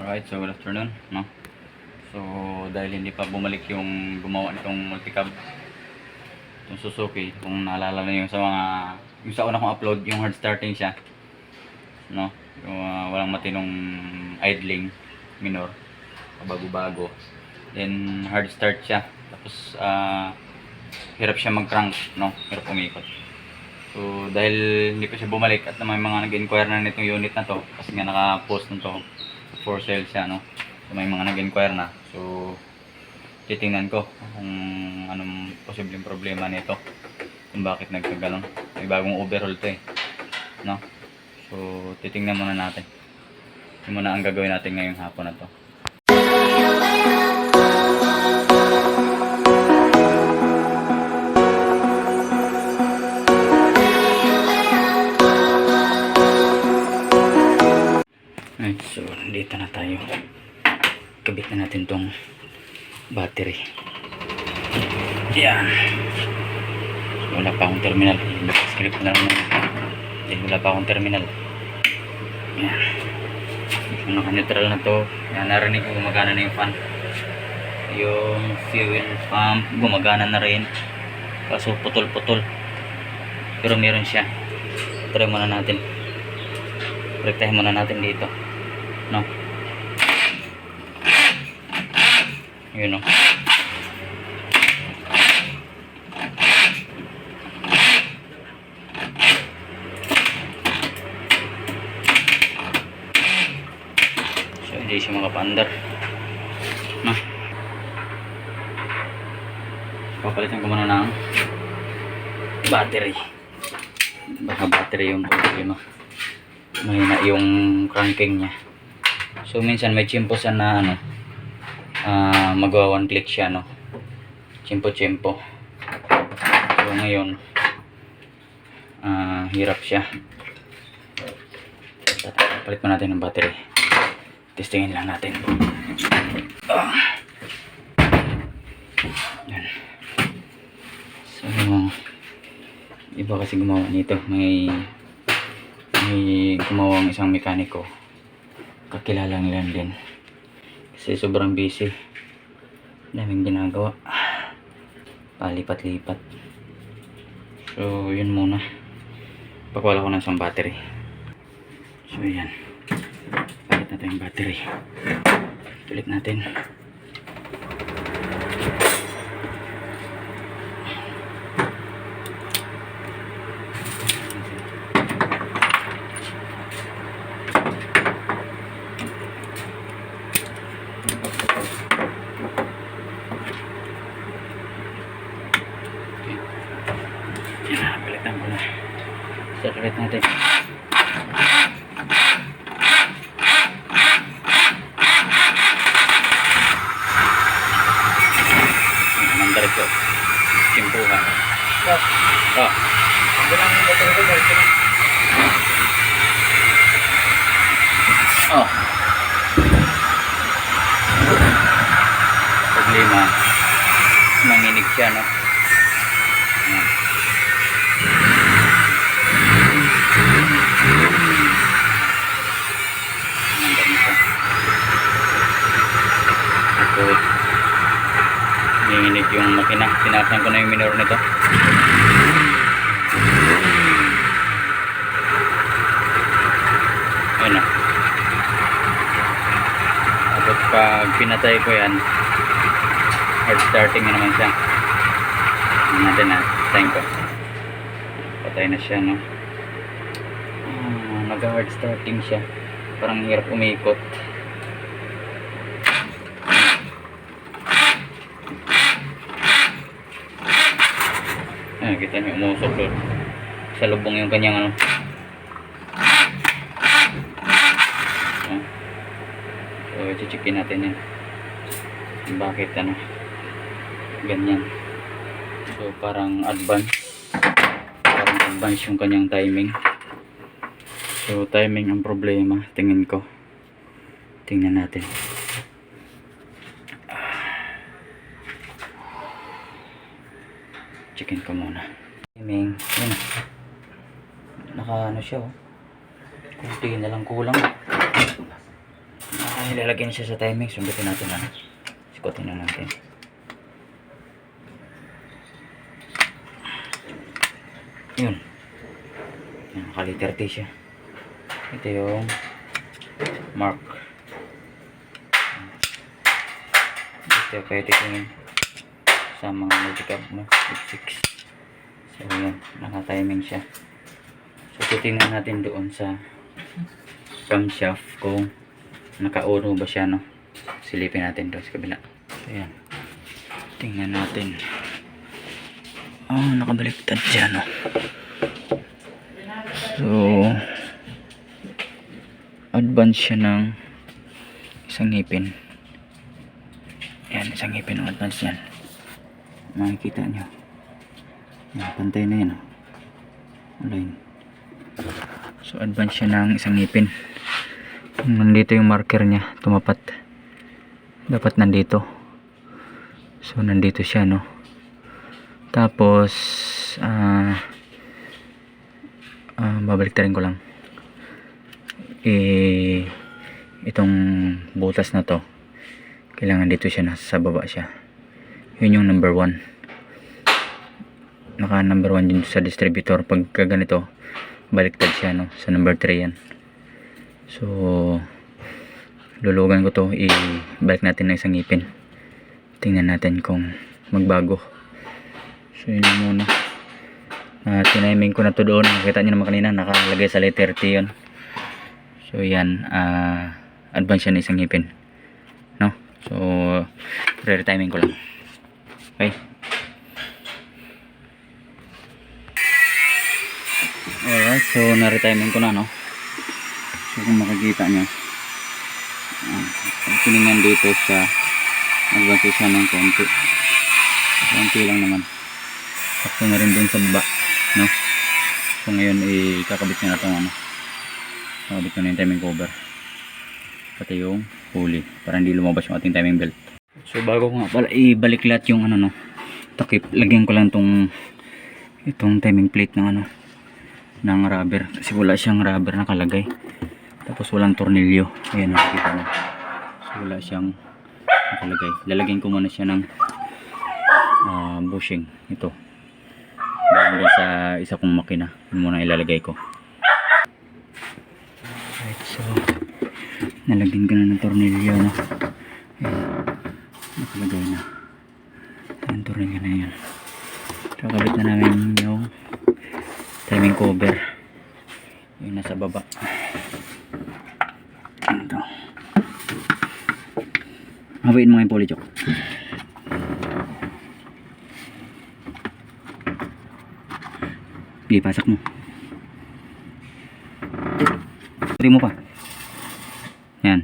Alright, so good afternoon, no? So, dahil hindi pa bumalik yung gumawa nitong multicab, itong Suzuki, kung naalala na yung sa yung sa una kong upload, yung hard starting siya, no? Yung walang matinong idling, minor, bago-bago. Then, hard start siya. Tapos, hirap siya mag-crank, no? Hirap umikot. So, dahil hindi pa siya bumalik at may mga nag-inquire na nitong unit na to, kasi nga naka-post na to, for sale siya, no? So, may mga nag-inquire na. So, titingnan ko kung anong posibleng problema nito, kung bakit nagkaganon. May bagong overhaul to no? So, titingnan muna natin. Yun muna ang gagawin natin ngayong hapon na to. So dito na tayo, kabit na natin tong battery. Yan, wala pa akong terminal, script na lang wala pa akong terminal. Yan, kung naka-neutral na to, yan, narinig ko gumagana na yung fan, yung fuel pump gumagana na rin, kaso putol-putol, pero meron siya. Try muna natin, rektahin muna natin dito, no? Yun, no? So, hindi siya makapandar, no? Papalitan ko muna ng battery. Baka battery yung problema, mahina yung cranking niya. So minsan may chimpo na ano, magawa one click siya, no? Chimpo. So ngayon hirap siya. Palit pa natin ng battery. Testingin lang natin. Yan. So iba kasi gumawa nito. May gumawang isang mekaniko, kakilala nila din, kasi sobrang busy, daming ginagawa, palipat-lipat. So yun muna, pakwala ko ng isang battery. So yan, palit natin yung battery, tulit natin. Palitan ko na. Separate natin. Mandar ko. Simpuhan. Oh. Oh. Problema. Manginig siya, no? Nanginig yung makina. Tinasan ko na yung minor nito. Ayun na. Tapos pag pinatay ko yan, hard starting na naman siya. Tingnan natin na. Time ko. Patay na siya, no? Nag-hard starting siya. Parang hirap umikot. Kita niyo umusok doon. Sa lubong yung kanyang ano. So, i-checkin natin yan. Bakit ano? Ganyan. So, parang advance yung kanyang timing. So, timing ang problema. Tingin ko. Tingnan natin. Checkin ko muna. Timing. Yun. Naka ano siya, oh. Kunti na lang kulang. Ilalagay na siya sa timing. Sundutin natin na. Sikutin na natin. Yun. Yan, nakali 30 siya. Ito yung mark. Ito yung pwede tingin sa mga multicab mo. 6. So yan, naka-timing siya. So titingnan natin doon sa camshaft kung naka-uno ba siya, no? Silipin natin doon sa kabila. So yan. Tingnan natin. Nakabaliktad siya, no? So advance siya ng isang ngipin. Yan, isang ngipin ng advance yan. Makikita nyo. Yan, pantay na yan, online. So advance siya ng isang ngipin. Nandito yung marker niya, tumapat. Dapat nandito. So nandito siya, no? Tapos babaliktarin ko lang. Itong butas na to, kailangan dito siya, nasa baba siya. Yun yung number 1. Naka number 1 din sa distributor. Pagka ganito, baliktad siya, no? Sa number 3 yan. So lulugan ko to, ibalik natin ng isang ngipin. Tingnan natin kung magbago. So yun muna. Tiniming ko na to doon. Nakita nyo naman kanina, nakalagay sa letter T yun. So yan, advance yan isang ngipin, no? So re-timing ko lang. Okay. Alright, so na-retiming ko na, no? So kung makikita nyo, tinignan dito sa advance siya ng konti lang naman. Sakto na rin dun sa baba, no? So ngayon ikakabit na itong kakabit ko na yung timing cover pati yung pulley para hindi lumabas yung ating timing belt. So bago ko nga pala ibalik lahat yung takip, lagyan ko lang itong timing plate ng ng rubber kasi wala siyang rubber nakalagay, tapos walang tornilyo. Ayan, nakikita mo. So wala siyang nakalagay. Lalagyan ko muna siya ng bushing ito bago sa isa kong makina. Yun muna ilalagay ko. Right, so nalagyan ko na ng tornilyo, no? Ayan, nakalagay na ang tornilyo na yan. Kakabit na namin yung timing cover, yung nasa baba. Ito, hawain mo yung polychok. Sige, pasak mo. Tari mo pa. Yan.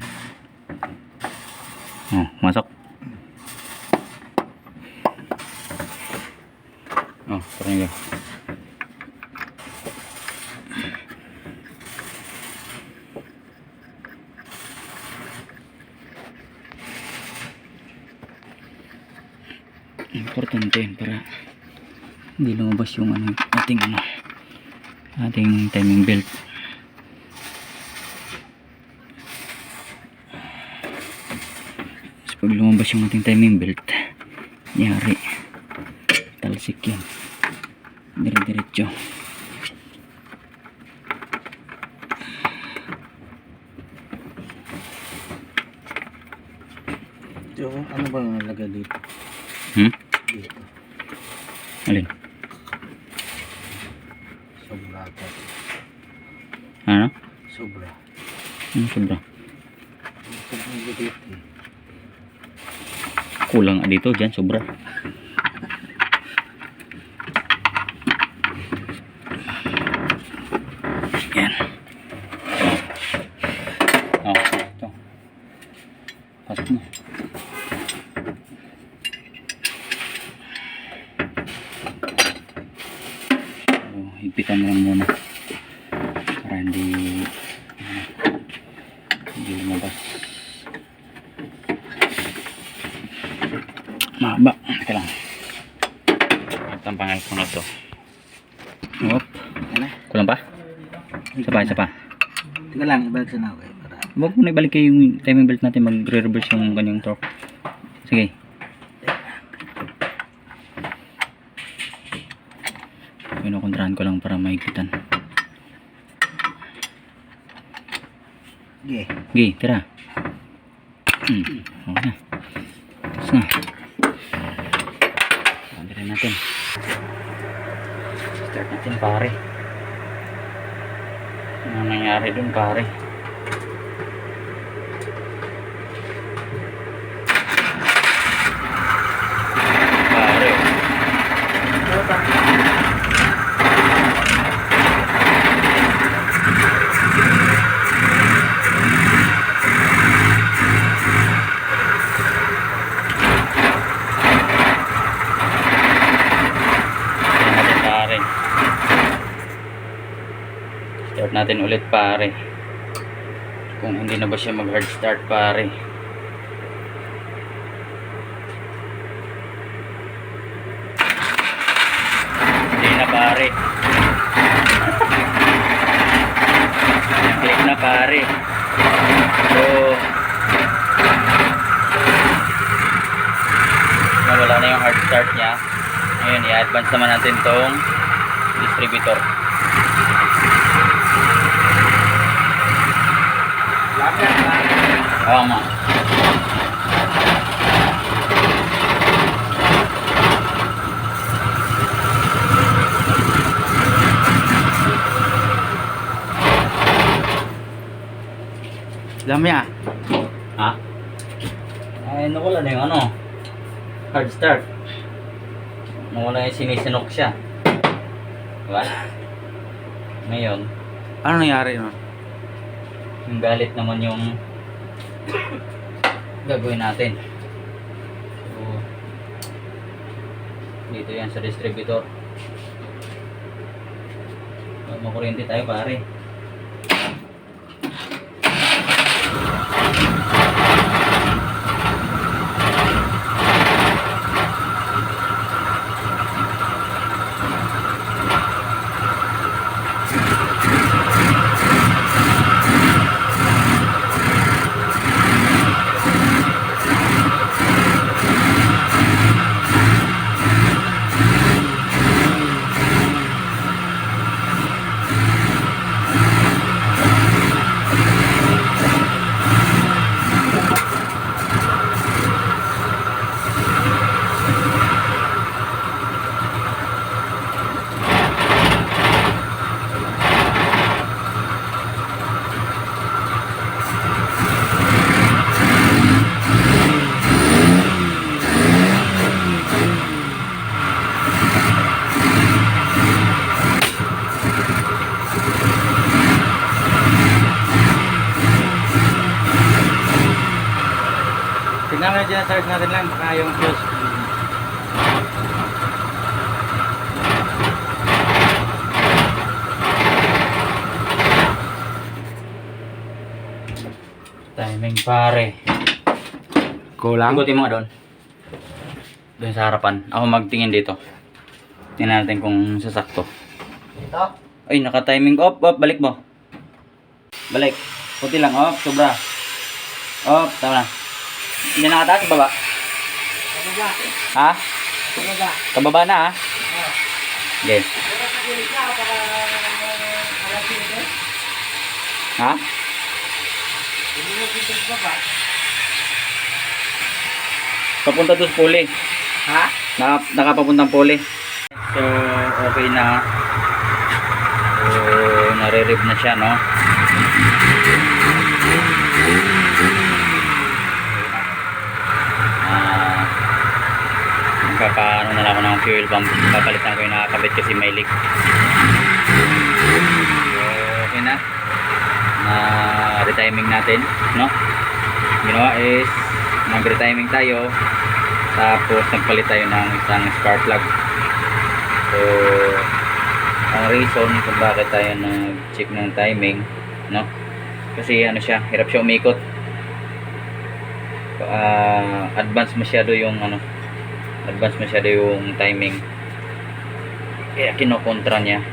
Masok. Tornilyo. Importante yan para hindi lumabas yung ating timing belt. So pag lumabas yung ating timing belt, yari, talsik yan, dire-diretso. So, ano ba yung nalagay dito? Dito. Alin? Sobra ata. Ano? Sobra. Ano sobra? Sobra dito. Kulang dito, dyan sobra. Yan. Ito. Pasok mo. Higpitan mo lang muna para hindi lumabas. Mahaba. Ito lang. Tampangay ko na ito. Kulang pa? Isa pa. Teka lang, ibalik sa naway para Huwag mo na ibalik kayo yung timing belt natin, magre-reverse yung kanyang torque. Sige. Pinukontrahan ko lang para mahigpitan. Okay. Sige, tira. Okay na. Tapos na. Pagdarin natin. Start natin pare. Ano nangyari dun pare? Pare. Start natin ulit pare. Kung hindi na ba siya mag hard start pare. Hindi na pare. Click na pare. So wala na yung hard start niya. Ngayon i-advance naman natin tong distributor. Oo nga. Dami ah. Ha? Ay, nawala na yung ano. Hard start. Nawala yung sinisinok siya. Diba? Ngayon, Ano nangyari no? yung galit naman yung gagawin natin. So, dito yan sa distributor. Makuryente tayo pare. Tingnan mo dyan, start natin lang. Baka yung fuse. Timing pare. Kulang? Ikutin mo nga doon. Doon sa harapan. Ako magtingin dito. Tingnan natin kung sasakto. Ito? Ay, naka-timing. Op, balik mo. Balik. Puti lang. Op, sobra. Op, tama na. Hindi nakataas, baba. Kababa. Ha? Kababa. Kababa na ha? Okay. Ha? Papunta doon sa puli. Ha? Nakapapuntang puli. So, okay na. So, nare-rev na siya, no? Papaano na lang ako ng fuel pump. Papalitan ko yung nakakabit kasi may leak. So, okay na. Retiming natin, no? Ginawa is nag-retiming tayo. Tapos nagpalit tayo ng isang spark plug. So, ang reason kung bakit tayo nag-check ng timing, no? Kasi ano siya, hirap siya umikot. Advance masyado yung ano, advance masyado yung timing. Kaya kinokontra niya.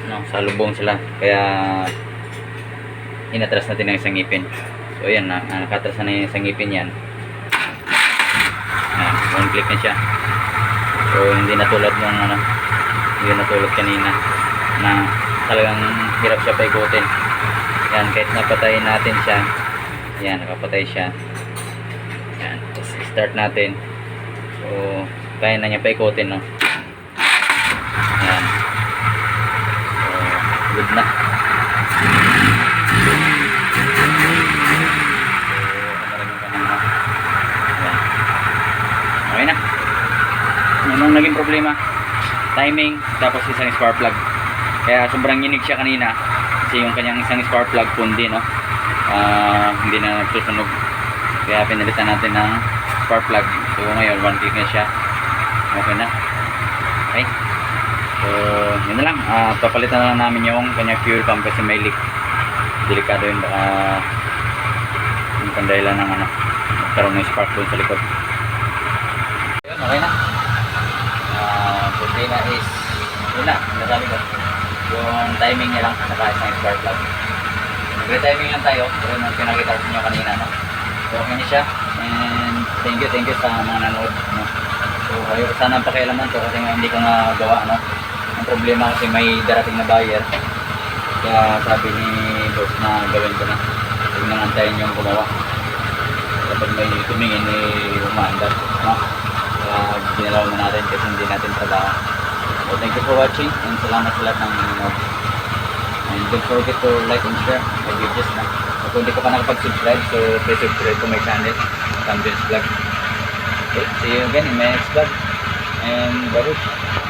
No, sa lubong sila. Kaya inatras natin ang isang ngipin. So ayan, nakatras na yung isang ngipin yan. Ayan, one click na siya. So hindi na tulad nung hindi na tulad kanina na talagang hirap siya paikutin. Yan, kahit napatayin natin siya. Yan, nakapatay siya. Yan, tapos start natin. So kaya na niya paikutin, no? Yan. So good na. Okay na. Anong naging problema? Timing, tapos isang spark plug. Kaya sobrang inig siya kanina kasi yung kanyang isang spark plug pundi, no? Hindi na nagsusunog. Kaya pinalitan natin ng spark plug. So ngayon, one click na siya. Okay na. Okay. So, yun na lang. Papalitan na lang namin yung kanyang fuel pump kasi may leak. Delikado yun. Baka yung pandahilan ng magkaroon ng spark doon sa likod. Okay na. Problema is yun na, nasabi ko yung timing niya lang saka isang spark plug. Nagre-timing lang tayo pero nung pinakita ko nyo kanina, no? So okay na siya and thank you sa mga nanood, no? So ayaw ko sana ang pakialaman to kasi hindi ko nga gawa, no? Ang problema kasi may darating na buyer kaya sabi ni boss na gawin ko na, huwag nang antayin yung gumawa kapag may tumingin umaandar, no? Ginalaw na natin kasi hindi natin trabaho. So thank you for watching and salamat sa lahat ng nanonood. And don't forget to like and share my videos na. Kung hindi ka pa nakapag-subscribe, so please subscribe to my channel, Camden's Vlog. Okay, see you again in my next vlog. And bye.